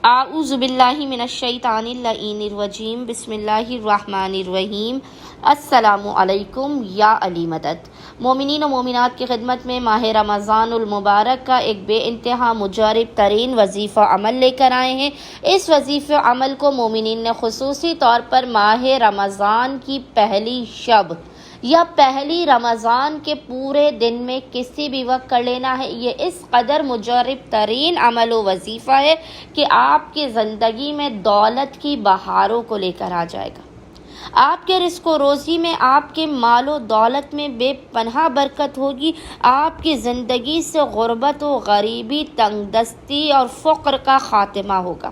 اعوذ باللہ من الشیطان اللعین بسم اللہ الرحمن الرحیم۔ السلام علیکم یا علی مدد۔ مومنین و مومنات کی خدمت میں ماہ رمضان المبارک کا ایک بے انتہا مجرب ترین وظیفہ عمل لے کر آئے ہیں۔ اس وظیفہ عمل کو مومنین نے خصوصی طور پر ماہ رمضان کی پہلی شب یا پہلی رمضان کے پورے دن میں کسی بھی وقت کر لینا ہے۔ یہ اس قدر مجرب ترین عمل و وظیفہ ہے کہ آپ کی زندگی میں دولت کی بہاروں کو لے کر آ جائے گا۔ آپ کے رزق و روزی میں، آپ کے مال و دولت میں بے پناہ برکت ہوگی۔ آپ کی زندگی سے غربت و غریبی، تنگ دستی اور فقر کا خاتمہ ہوگا۔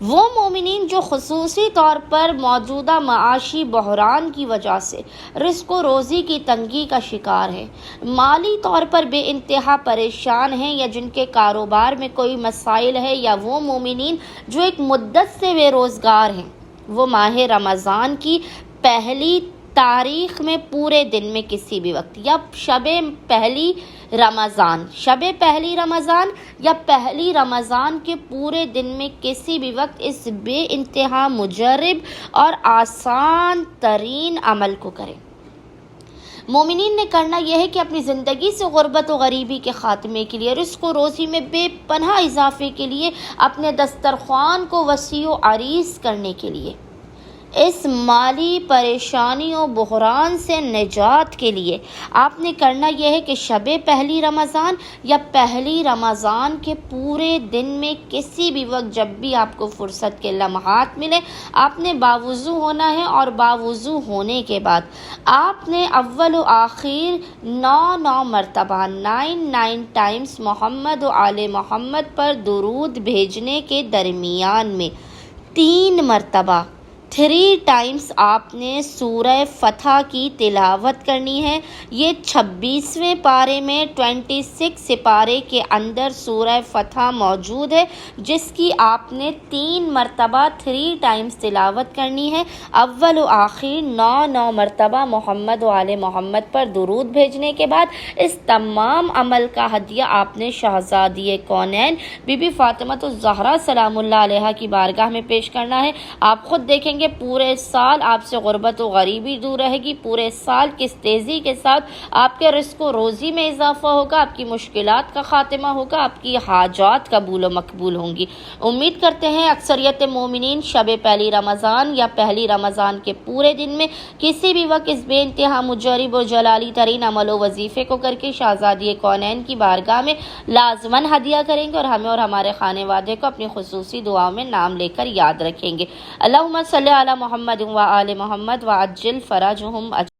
وہ مومنین جو خصوصی طور پر موجودہ معاشی بحران کی وجہ سے رزق و روزی کی تنگی کا شکار ہیں، مالی طور پر بے انتہا پریشان ہیں، یا جن کے کاروبار میں کوئی مسائل ہے، یا وہ مومنین جو ایک مدت سے بے روزگار ہیں، وہ ماہ رمضان کی پہلی تاریخ میں پورے دن میں کسی بھی وقت، یا شب پہلی رمضان یا پہلی رمضان کے پورے دن میں کسی بھی وقت اس بے انتہا مجرب اور آسان ترین عمل کو کریں۔ مومنین نے کرنا یہ ہے کہ اپنی زندگی سے غربت و غریبی کے خاتمے کے لیے، رزق و روزی میں بے پناہ اضافے کے لیے، اپنے دسترخوان کو وسیع و عریض کرنے کے لیے، اس مالی پریشانی و بحران سے نجات کے لیے آپ نے کرنا یہ ہے کہ شب پہلی رمضان یا پہلی رمضان کے پورے دن میں کسی بھی وقت، جب بھی آپ کو فرصت کے لمحات ملے، آپ نے باوضو ہونا ہے، اور باوضو ہونے کے بعد آپ نے اول و آخر 9 مرتبہ 9 ٹائمز محمد و آل محمد پر درود بھیجنے کے درمیان میں 3 مرتبہ 3 ٹائمز آپ نے سورہ فتح کی تلاوت کرنی ہے۔ یہ 26ویں پارے میں 26 سپارے کے اندر سورہ فتح موجود ہے، جس کی آپ نے 3 مرتبہ 3 ٹائمز تلاوت کرنی ہے۔ اول و آخر 9 مرتبہ محمد و آل محمد پر درود بھیجنے کے بعد اس تمام عمل کا ہدیہ آپ نے شہزادی کونین بی بی فاطمہ الزہرا سلام اللہ علیہا کی بارگاہ میں پیش کرنا ہے۔ آپ خود دیکھیں گے پورے سال آپ سے غربت و غریبی دور رہے گی، پورے سال کس تیزی کے ساتھ آپ کے رزق و روزی میں اضافہ ہوگا، آپ کی مشکلات کا خاتمہ ہوگا، آپ کی حاجات قبول و مقبول ہوں گی۔ امید کرتے ہیں اکثریت مومنین شب پہلی رمضان یا پہلی رمضان کے پورے دن میں کسی بھی وقت اس بے انتہا مجرب و جلالی ترین عمل و وظیفے کو کر کے شہزادی کونین کی بارگاہ میں لازماً ہدیہ کریں گے، اور ہمیں اور ہمارے خانے وادے کو اپنی خصوصی دعاؤں میں نام لے کر یاد رکھیں گے۔ اللہم صلی علی محمد و آل محمد وعجل فرجہم